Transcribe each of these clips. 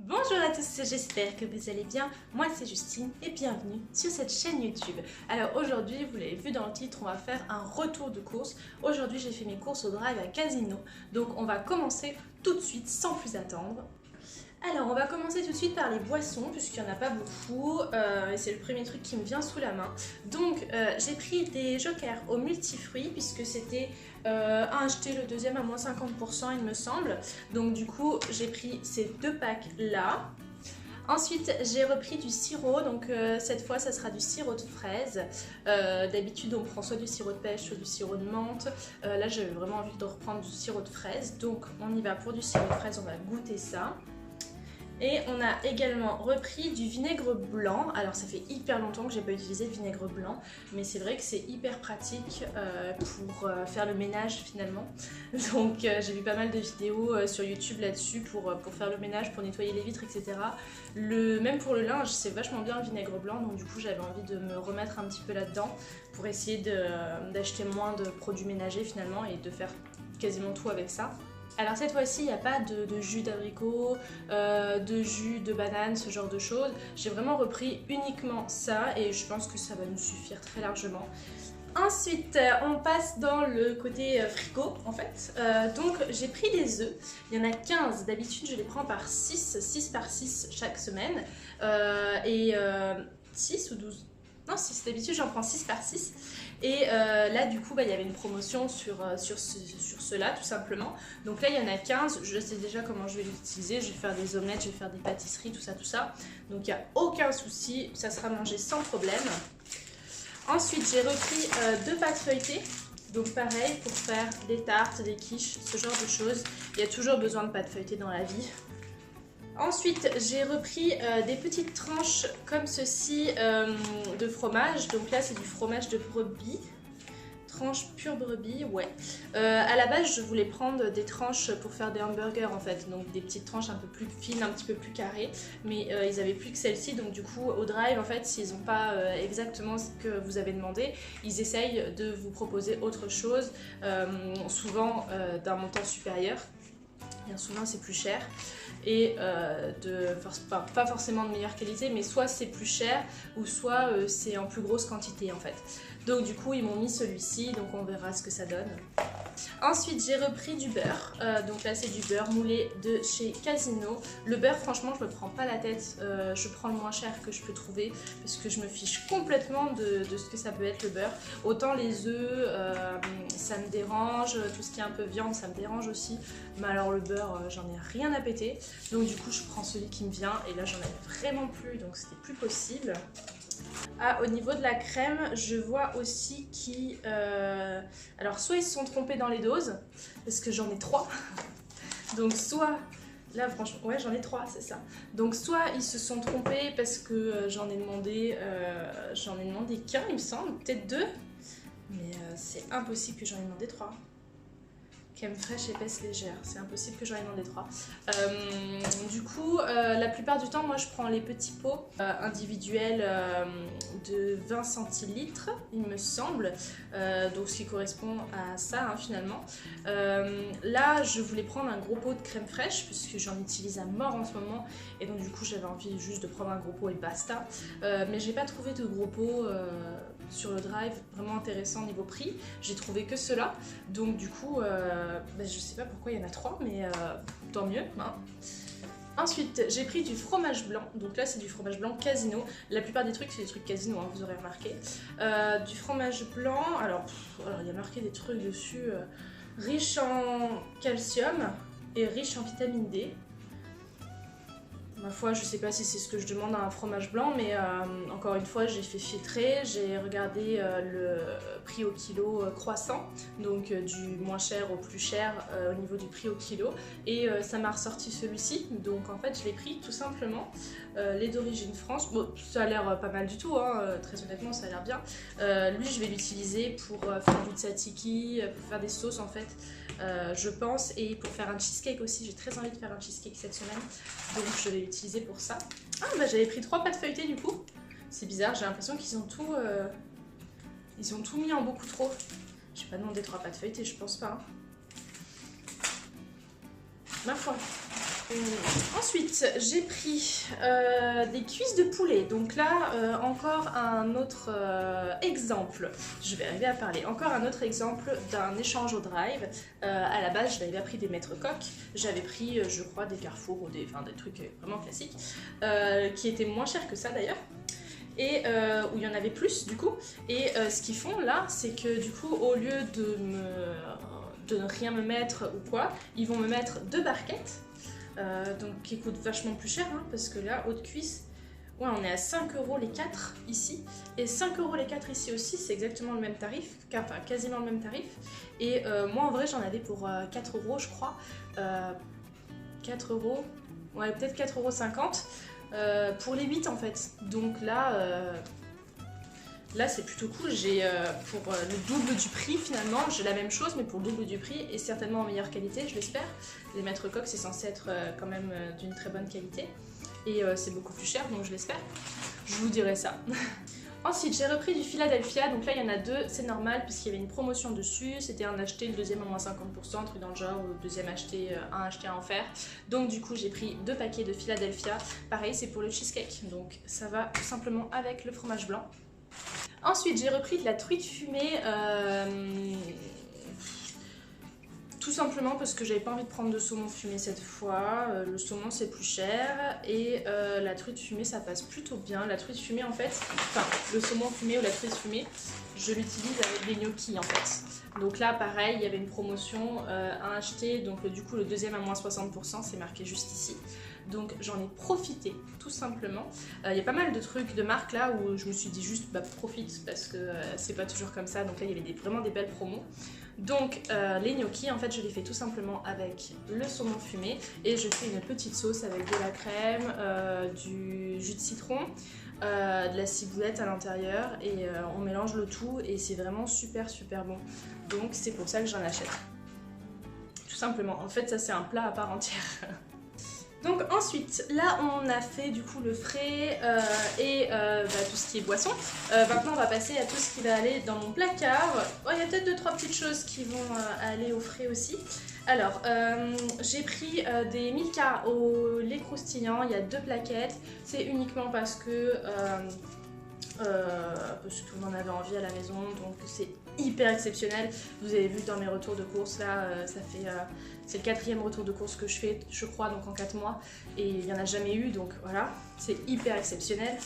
Bonjour à tous, j'espère que vous allez bien. Moi c'est Justine et bienvenue sur cette chaîne YouTube. Alors aujourd'hui, vous l'avez vu dans le titre, on va faire un retour de course. Aujourd'hui j'ai fait mes courses au Drive à Casino, donc on va commencer tout de suite sans plus attendre. Alors on va commencer tout de suite par les boissons puisqu'il n'y en a pas beaucoup et c'est le premier truc qui me vient sous la main. Donc j'ai pris des jokers au multifruits puisque c'était un acheté, le deuxième à moins 50% il me semble. Donc du coup j'ai pris ces deux packs là. Ensuite j'ai repris du sirop, donc cette fois ça sera du sirop de fraise. D'habitude on prend soit du sirop de pêche soit du sirop de menthe. Là j'avais vraiment envie de reprendre du sirop de fraise, donc on y va pour du sirop de fraise, on va goûter ça. Et on a également repris du vinaigre blanc. Alors ça fait hyper longtemps que j'ai pas utilisé de vinaigre blanc, mais c'est vrai que c'est hyper pratique pour faire le ménage finalement. Donc j'ai vu pas mal de vidéos sur YouTube là-dessus pour faire le ménage, pour nettoyer les vitres, etc. Même pour le linge, c'est vachement bien le vinaigre blanc, donc du coup j'avais envie de me remettre un petit peu là-dedans pour essayer d'acheter moins de produits ménagers finalement et de faire quasiment tout avec ça. Alors cette fois-ci, il n'y a pas de jus d'abricot, de jus de banane, ce genre de choses. J'ai vraiment repris uniquement ça et je pense que ça va nous suffire très largement. Ensuite, on passe dans le côté frigo en fait. Donc j'ai pris des œufs, il y en a 15, d'habitude je les prends par 6 par 6 chaque semaine. 6 ou 12 ? Non, 6, d'habitude j'en prends 6 par 6. Et là du coup il y avait une promotion sur cela tout simplement. Donc là il y en a 15, je sais déjà comment je vais l'utiliser. Je vais faire des omelettes, je vais faire des pâtisseries, tout ça. Donc il n'y a aucun souci, ça sera mangé sans problème. Ensuite j'ai repris 2 pâtes feuilletées. Donc pareil pour faire des tartes, des quiches, ce genre de choses. Il y a toujours besoin de pâtes feuilletées dans la vie. Ensuite, j'ai repris des petites tranches comme ceci de fromage. Donc là, c'est du fromage de brebis. Tranche pure brebis, ouais. À la base, je voulais prendre des tranches pour faire des hamburgers en fait. Donc des petites tranches un peu plus fines, un petit peu plus carrées. Mais ils n'avaient plus que celle-ci. Donc du coup, au Drive, en fait, s'ils n'ont pas exactement ce que vous avez demandé, ils essayent de vous proposer autre chose, souvent d'un montant supérieur. Bien souvent, c'est plus cher. Et pas forcément de meilleure qualité, mais soit c'est plus cher ou soit c'est en plus grosse quantité en fait. Donc du coup ils m'ont mis celui-ci, donc on verra ce que ça donne. Ensuite j'ai repris du beurre, donc là c'est du beurre moulé de chez Casino. Le beurre franchement je me prends pas la tête, je prends le moins cher que je peux trouver parce que je me fiche complètement de ce que ça peut être le beurre. Autant les œufs ça me dérange, tout ce qui est un peu viande ça me dérange aussi, mais alors le beurre j'en ai rien à péter. Donc du coup je prends celui qui me vient et là j'en avais vraiment plus, donc c'était plus possible. Ah, au niveau de la crème, je vois aussi qui... alors soit ils se sont trompés dans les doses, parce que j'en ai 3. Donc soit... Là franchement, ouais j'en ai 3, c'est ça. Donc soit ils se sont trompés parce que j'en ai demandé qu'un il me semble, peut-être 2. Mais c'est impossible que j'en ai demandé 3. Crème fraîche épaisse légère, c'est impossible que j'en ai demandé 3. Du coup, la plupart du temps, moi je prends les petits pots individuels de 20 centilitres, il me semble, donc ce qui correspond à ça hein, finalement. Là, je voulais prendre un gros pot de crème fraîche, puisque j'en utilise à mort en ce moment, et donc du coup j'avais envie juste de prendre un gros pot et basta. Mais j'ai pas trouvé de gros pot sur le Drive vraiment intéressant niveau prix, j'ai trouvé que cela, donc du coup je sais pas pourquoi il y en a 3 mais tant mieux hein. Ensuite j'ai pris du fromage blanc, donc là c'est du fromage blanc Casino, la plupart des trucs c'est des trucs Casino hein, vous aurez remarqué. Du fromage blanc, alors il y a marqué des trucs dessus, riche en calcium et riche en vitamine D. Ma foi, je sais pas si c'est ce que je demande à un fromage blanc, mais encore une fois, j'ai fait filtrer, j'ai regardé le prix au kilo croissant, donc du moins cher au plus cher au niveau du prix au kilo, et ça m'a ressorti celui-ci, donc en fait je l'ai pris tout simplement, lait d'origine France. Bon, ça a l'air pas mal du tout, hein, très honnêtement ça a l'air bien. Lui je vais l'utiliser pour faire du tzatziki, pour faire des sauces en fait. Je pense, et pour faire un cheesecake aussi, j'ai très envie de faire un cheesecake cette semaine, donc je vais l'utiliser pour ça. Ah j'avais pris 3 pâtes feuilletées du coup, c'est bizarre, j'ai l'impression qu'ils ont tout mis en beaucoup trop. J'ai pas demandé 3 pâtes feuilletées, je pense pas hein. Ma foi. Ensuite, j'ai pris des cuisses de poulet. Donc là, encore un autre exemple. Je vais arriver à parler. Encore un autre exemple d'un échange au drive. À la base, je n'avais pas pris des maîtres coques. J'avais pris, je crois, des Carrefour ou des trucs vraiment classiques, qui étaient moins chers que ça d'ailleurs. Et où il y en avait plus du coup. Et ce qu'ils font là, c'est que du coup, au lieu de ne rien me mettre ou quoi, ils vont me mettre 2 barquettes. Donc qui coûte vachement plus cher hein, parce que là, haute cuisse, ouais, on est à 5 € les 4 ici et 5 € les 4 ici aussi, c'est exactement le même tarif, enfin quasiment le même tarif. Et moi en vrai j'en avais pour 4 € je crois, 4 €, ouais peut-être 4,50 € pour les 8 en fait. Donc là, là c'est plutôt cool, j'ai pour le double du prix finalement, j'ai la même chose mais pour le double du prix et certainement en meilleure qualité je l'espère. Les maîtres coques c'est censé être quand même d'une très bonne qualité et c'est beaucoup plus cher donc je l'espère, je vous dirai ça. Ensuite j'ai repris du Philadelphia, donc là il y en a 2, c'est normal puisqu'il y avait une promotion dessus, c'était un acheté, le deuxième à moins 50%, un truc dans le genre, ou le deuxième acheté, un acheté à en faire. Donc du coup j'ai pris 2 paquets de Philadelphia, pareil c'est pour le cheesecake, donc ça va tout simplement avec le fromage blanc. Ensuite j'ai repris de la truite fumée, tout simplement parce que j'avais pas envie de prendre de saumon fumé cette fois, le saumon c'est plus cher et la truite fumée ça passe plutôt bien. La truite fumée en fait, enfin le saumon fumé ou la truite fumée, je l'utilise avec des gnocchis en fait. Donc là pareil, il y avait une promotion à acheter, donc du coup le deuxième à moins 60%, c'est marqué juste ici. Donc j'en ai profité tout simplement. Il y a pas mal de trucs de marques là où je me suis dit juste bah profite parce que c'est pas toujours comme ça. Donc là il y avait vraiment des belles promos. Donc les gnocchis en fait je les fais tout simplement avec le saumon fumé et je fais une petite sauce avec de la crème, du jus de citron, de la ciboulette à l'intérieur et on mélange le tout et c'est vraiment super bon. Donc c'est pour ça que j'en achète. Tout simplement. En fait ça c'est un plat à part entière. Donc ensuite, là on a fait du coup le frais et tout ce qui est boisson. Maintenant on va passer à tout ce qui va aller dans mon placard. Oh, il y a peut-être 2-3 petites choses qui vont aller au frais aussi. Alors, j'ai pris des Milka au lait croustillant, il y a 2 plaquettes. C'est uniquement parce que tout le monde avait envie à la maison, donc c'est hyper exceptionnel. Vous avez vu dans mes retours de course là, c'est le 4e retour de course que je fais, je crois, donc en 4 mois, et il n'y en a jamais eu, donc voilà, c'est hyper exceptionnel.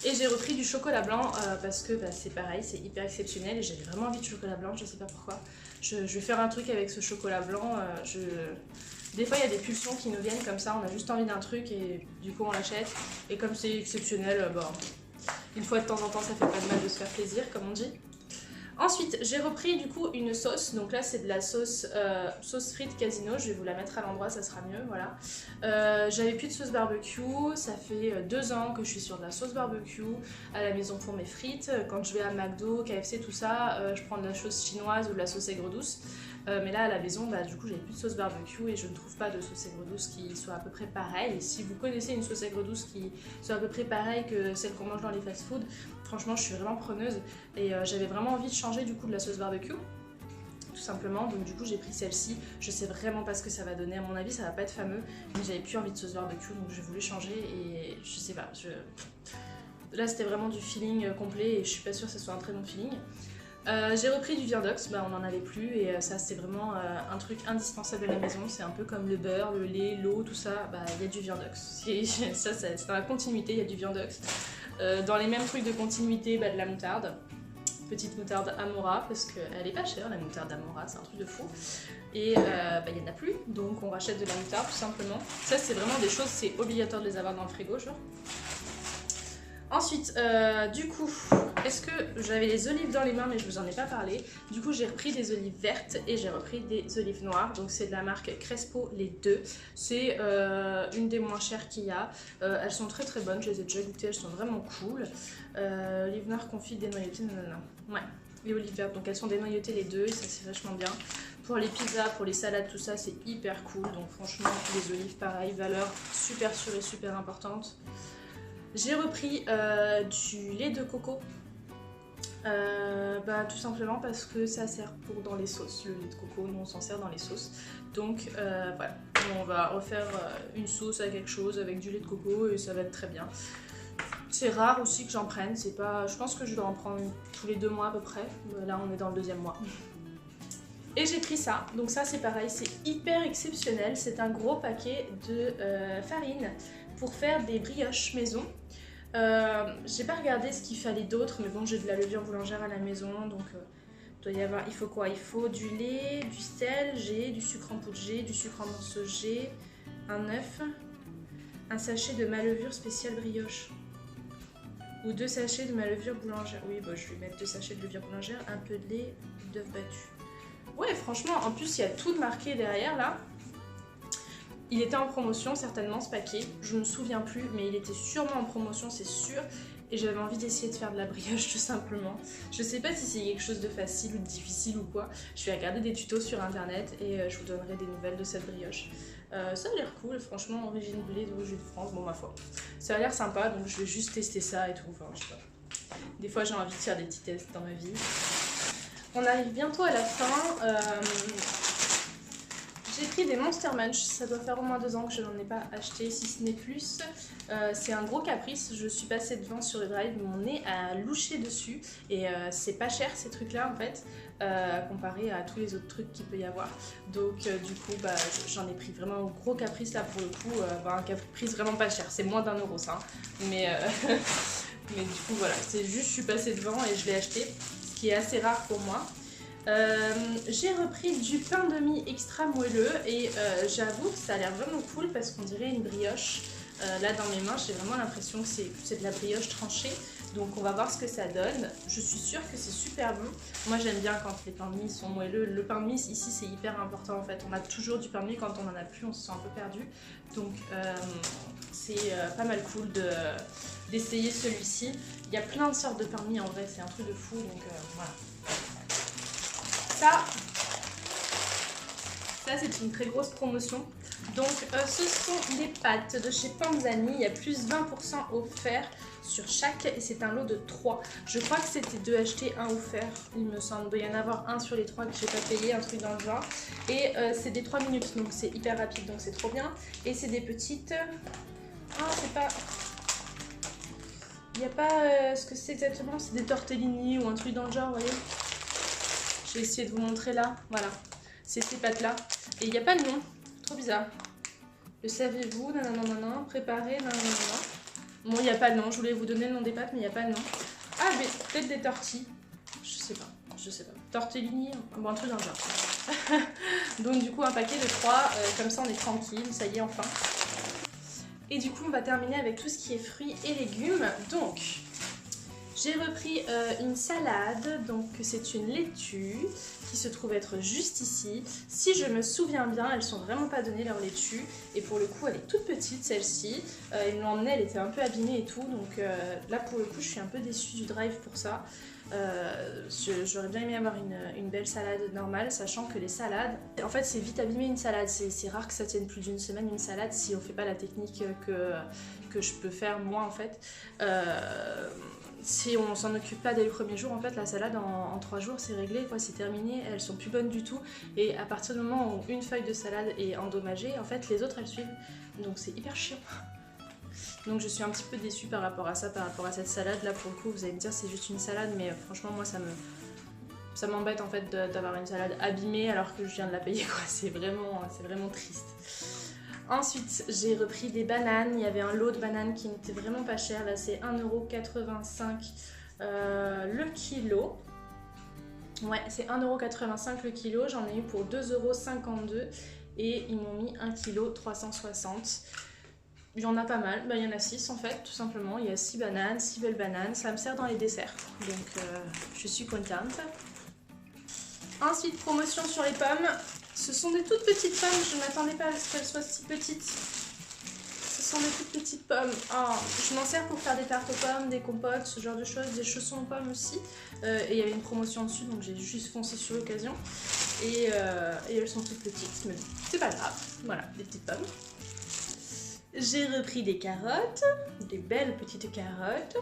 Et j'ai repris du chocolat blanc parce que c'est pareil, c'est hyper exceptionnel et j'avais vraiment envie de chocolat blanc, je sais pas pourquoi. Je vais faire un truc avec ce chocolat blanc, des fois il y a des pulsions qui nous viennent comme ça, on a juste envie d'un truc et du coup on l'achète, et comme c'est exceptionnel, une fois de temps en temps ça fait pas de mal de se faire plaisir comme on dit. Ensuite j'ai repris du coup une sauce, donc là c'est de la sauce frite Casino, je vais vous la mettre à l'endroit, ça sera mieux, voilà. J'avais plus de sauce barbecue, ça fait 2 ans que je suis sur de la sauce barbecue à la maison pour mes frites. Quand je vais à McDo, KFC, tout ça, je prends de la sauce chinoise ou de la sauce aigre douce. Mais là à la maison, du coup j'avais plus de sauce barbecue et je ne trouve pas de sauce aigre douce qui soit à peu près pareille. Et si vous connaissez une sauce aigre douce qui soit à peu près pareille que celle qu'on mange dans les fast-food, franchement je suis vraiment preneuse et j'avais vraiment envie de changer du coup de la sauce barbecue. Tout simplement, donc du coup j'ai pris celle-ci. Je sais vraiment pas ce que ça va donner, à mon avis ça va pas être fameux, mais j'avais plus envie de sauce barbecue donc j'ai voulu changer et je sais pas, là c'était vraiment du feeling complet et je suis pas sûre que ce soit un très bon feeling. J'ai repris du Viandox, on n'en avait plus et ça c'est vraiment un truc indispensable à la maison, c'est un peu comme le beurre, le lait, l'eau, tout ça, il y a du Viandox. Ça c'est dans la continuité, il y a du Viandox. Dans les mêmes trucs de continuité, de la moutarde. Petite moutarde Amora parce qu'elle est pas chère, la moutarde Amora, c'est un truc de fou. Et il n'y en a plus, donc on rachète de la moutarde tout simplement. Ça c'est vraiment des choses, c'est obligatoire de les avoir dans le frigo, genre. Ensuite, du coup, est-ce que j'avais les olives dans les mains mais je vous en ai pas parlé. Du coup j'ai repris des olives vertes et j'ai repris des olives noires. Donc c'est de la marque Crespo les 2. C'est une des moins chères qu'il y a. Elles sont très bonnes, je les ai déjà goûtées, elles sont vraiment cool. Olives noires confites, dénoyautées, non. Ouais, les olives vertes, donc elles sont dénoyautées les 2 et ça c'est vachement bien. Pour les pizzas, pour les salades, tout ça c'est hyper cool. Donc franchement les olives pareil, valeur super sûre et super importante. J'ai repris du lait de coco, tout simplement parce que ça sert pour dans les sauces. Le lait de coco, nous on s'en sert dans les sauces. Donc voilà, On va refaire une sauce à quelque chose avec du lait de coco et ça va être très bien. C'est rare aussi que j'en prenne, c'est pas... Je pense que je dois en prendre tous les 2 mois à peu près. Là on est dans le 2e mois. Et j'ai pris ça, donc ça c'est pareil, c'est hyper exceptionnel. C'est un gros paquet de farine pour faire des brioches maison. J'ai pas regardé ce qu'il fallait d'autre, mais bon j'ai de la levure boulangère à la maison, donc doit y avoir, il faut quoi? Il faut du lait, du sel G, du sucre en poudre G, du sucre en morceaux G, un œuf, un sachet de ma levure spéciale brioche. Ou 2 sachets de ma levure boulangère. Oui, bah, je vais mettre 2 sachets de levure boulangère, un peu de lait, d'œuf battu. Ouais, franchement, en plus, il y a tout de marqué derrière, là. Il était en promotion, certainement, ce paquet. Je me souviens plus, mais il était sûrement en promotion, c'est sûr. Et j'avais envie d'essayer de faire de la brioche, tout simplement. Je sais pas si c'est quelque chose de facile ou de difficile ou quoi. Je vais regarder des tutos sur Internet et je vous donnerai des nouvelles de cette brioche. Ça a l'air cool, franchement, origine blé de jus de France, bon ma foi. Ça a l'air sympa, donc je vais juste tester ça et tout, enfin je sais pas. Des fois j'ai envie de faire des petits tests dans ma vie. On arrive bientôt à la fin. J'ai pris des Monster Munch, ça doit faire au moins 2 ans que je n'en ai pas acheté, si ce n'est plus. C'est un gros caprice, je suis passée devant sur le drive, mon nez a louché dessus. Et c'est pas cher ces trucs-là en fait, comparé à tous les autres trucs qu'il peut y avoir. Donc du coup, bah, j'en ai pris vraiment un gros caprice là pour le coup, un caprice vraiment pas cher, c'est moins d'1 € ça. Hein. Mais, mais du coup voilà, c'est juste je suis passée devant et je l'ai acheté, ce qui est assez rare pour moi. J'ai repris du pain de mie extra moelleux et j'avoue que ça a l'air vraiment cool parce qu'on dirait une brioche. Là dans mes mains j'ai vraiment l'impression que c'est de la brioche tranchée, donc on va voir ce que ça donne. Je suis sûre que c'est super bon. Moi j'aime bien quand les pains de mie sont moelleux. Le pain de mie ici c'est hyper important en fait, on a toujours du pain de mie, quand on en a plus on se sent un peu perdu, donc c'est pas mal cool d'essayer celui-ci. Il y a plein de sortes de pain de mie en vrai, c'est un truc de fou, donc voilà. Ça c'est une très grosse promotion. Donc ce sont des pâtes de chez Panzani. Il y a plus 20% offert sur chaque et c'est un lot de 3. Je crois que c'était 2 achetés, 1 offert. Il me semble, il doit y en avoir un sur les 3 que j'ai pas payé, un truc dans le genre. Et c'est des 3 minutes, donc c'est hyper rapide, donc c'est trop bien. Et c'est des petites... Ah, c'est pas... Il n'y a pas ce que c'est exactement, c'est des tortellini ou un truc dans le genre, vous voyez. Je vais essayer de vous montrer là, voilà. C'est ces pâtes-là. Et il n'y a pas de nom, trop bizarre. Le savez-vous, nanana, préparé, nanana. Bon, il n'y a pas de nom, je voulais vous donner le nom des pâtes, mais il n'y a pas de nom. Ah, mais peut-être des tortilles. Je sais pas. Tortellini, bon, un truc dans le genre. Donc du coup, un paquet de 3, comme ça on est tranquille, ça y est, enfin. Et du coup, on va terminer avec tout ce qui est fruits et légumes. Donc... j'ai repris une salade, donc c'est une laitue qui se trouve être juste ici. Si je me souviens bien, elles sont vraiment pas données leur laitue et pour le coup elle est toute petite celle-ci. Ils me l'ont emmenée, elle était un peu abîmée et tout, donc là pour le coup je suis un peu déçue du drive pour ça. J'aurais bien aimé avoir une belle salade normale, sachant que les salades, en fait c'est vite abîmé une salade, c'est rare que ça tienne plus d'1 semaine une salade si on fait pas la technique que je peux faire moi en fait. Si on s'en occupe pas dès le premier jour, en fait la salade en 3 jours c'est réglé, quoi, c'est terminé, elles sont plus bonnes du tout et à partir du moment où une feuille de salade est endommagée, en fait les autres elles suivent, donc c'est hyper chiant. Donc je suis un petit peu déçue par rapport à ça, par rapport à cette salade là. Pour le coup vous allez me dire c'est juste une salade, mais franchement moi ça m'embête en fait d'avoir une salade abîmée alors que je viens de la payer, quoi. C'est vraiment triste. Ensuite, j'ai repris des bananes. Il y avait un lot de bananes qui n'était vraiment pas cher. Là, c'est 1,85 € le kilo. Ouais, c'est 1,85 € le kilo. J'en ai eu pour 2,52 € et ils m'ont mis 1 kg 360. Il y en a pas mal. Ben, il y en a 6 en fait, tout simplement. Il y a 6 bananes, 6 belles bananes. Ça me sert dans les desserts. Donc, je suis contente. Ensuite, promotion sur les pommes. Ce sont des toutes petites pommes, je ne m'attendais pas à ce qu'elles soient si petites. Ce sont des toutes petites pommes. Oh, je m'en sers pour faire des tartes aux pommes, des compotes, ce genre de choses, des chaussons aux pommes aussi. Et il y avait une promotion dessus, donc j'ai juste foncé sur l'occasion. Et elles sont toutes petites, mais c'est pas grave. Voilà, des petites pommes. J'ai repris des carottes, des belles petites carottes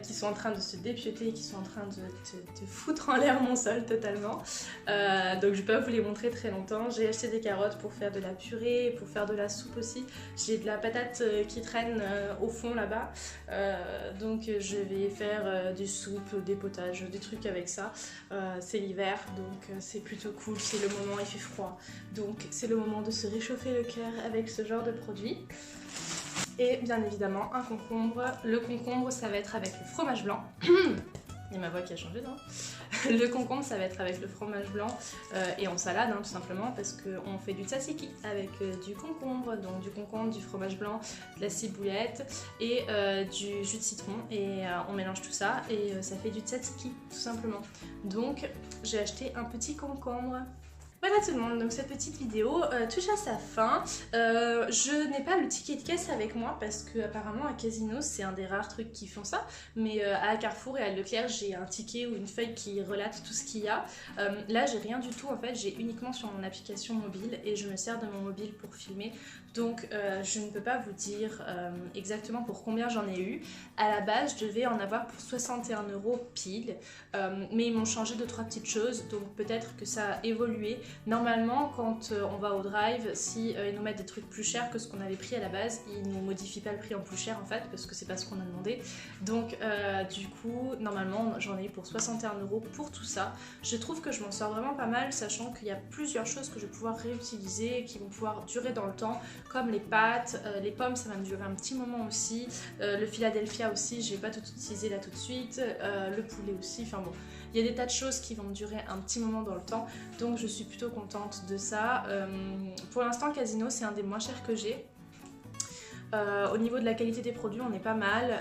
qui sont en train de se dépioter, qui sont en train de foutre en l'air mon sol totalement. Donc je ne vais pas vous les montrer très longtemps. J'ai acheté des carottes pour faire de la purée, pour faire de la soupe aussi. J'ai de la patate qui traîne au fond là-bas. Donc je vais faire des soupes, des potages, des trucs avec ça. C'est l'hiver, donc c'est plutôt cool, c'est le moment, il fait froid. Donc c'est le moment de se réchauffer le cœur avec ce genre de produit. Et bien évidemment un concombre. Le concombre ça va être avec le fromage blanc. Il y a ma voix qui a changé, non? Le concombre ça va être avec le fromage blanc et en salade hein, tout simplement parce qu'on fait du tzatziki avec du concombre, donc du concombre, du fromage blanc, de la ciboulette et du jus de citron et on mélange tout ça et ça fait du tzatziki tout simplement. Donc j'ai acheté un petit concombre. Voilà tout le monde, donc cette petite vidéo touche à sa fin. Je n'ai pas le ticket de caisse avec moi parce que apparemment à Casino c'est un des rares trucs qui font ça, mais à Carrefour et à Leclerc j'ai un ticket ou une feuille qui relate tout ce qu'il y a. Là j'ai rien du tout en fait, j'ai uniquement sur mon application mobile et je me sers de mon mobile pour filmer. Donc je ne peux pas vous dire exactement pour combien j'en ai eu. À la base je devais en avoir pour 61 € pile, mais ils m'ont changé 2-3 petites choses, donc peut-être que ça a évolué. Normalement quand on va au drive, si ils nous mettent des trucs plus chers que ce qu'on avait pris à la base, ils ne nous modifient pas le prix en plus cher en fait, parce que c'est pas ce qu'on a demandé. Donc du coup normalement j'en ai eu pour 61 € pour tout ça. Je trouve que je m'en sors vraiment pas mal, sachant qu'il y a plusieurs choses que je vais pouvoir réutiliser, qui vont pouvoir durer dans le temps, comme les pâtes, les pommes ça va me durer un petit moment aussi, le Philadelphia aussi je vais pas tout utiliser là tout de suite, le poulet aussi, enfin bon, il y a des tas de choses qui vont me durer un petit moment dans le temps, donc je suis plutôt contente de ça. Pour l'instant Casino c'est un des moins chers que j'ai. Au niveau de la qualité des produits on est pas mal,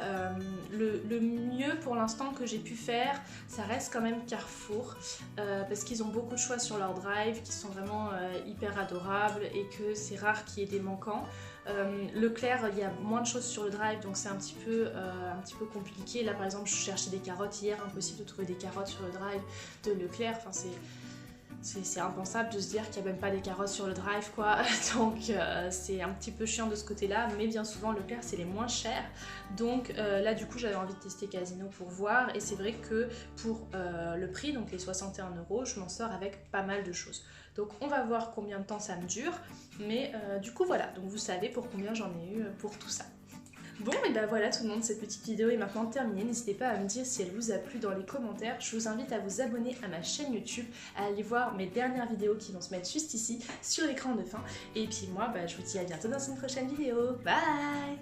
le mieux pour l'instant que j'ai pu faire ça reste quand même Carrefour parce qu'ils ont beaucoup de choix sur leur drive qui sont vraiment hyper adorables et que c'est rare qu'il y ait des manquants. Leclerc il y a moins de choses sur le drive donc c'est un petit peu compliqué. Là par exemple je cherchais des carottes hier, impossible de trouver des carottes sur le drive de Leclerc, enfin c'est impensable de se dire qu'il n'y a même pas des carottes sur le drive quoi, donc c'est un petit peu chiant de ce côté là, mais bien souvent Leclerc c'est les moins chers, donc là du coup j'avais envie de tester Casino pour voir et c'est vrai que pour le prix, donc les 61 € je m'en sors avec pas mal de choses. Donc on va voir combien de temps ça me dure, mais du coup voilà, donc vous savez pour combien j'en ai eu pour tout ça. Bon et ben voilà tout le monde, cette petite vidéo est maintenant terminée, n'hésitez pas à me dire si elle vous a plu dans les commentaires, je vous invite à vous abonner à ma chaîne YouTube, à aller voir mes dernières vidéos qui vont se mettre juste ici sur l'écran de fin, et puis moi je vous dis à bientôt dans une prochaine vidéo, bye.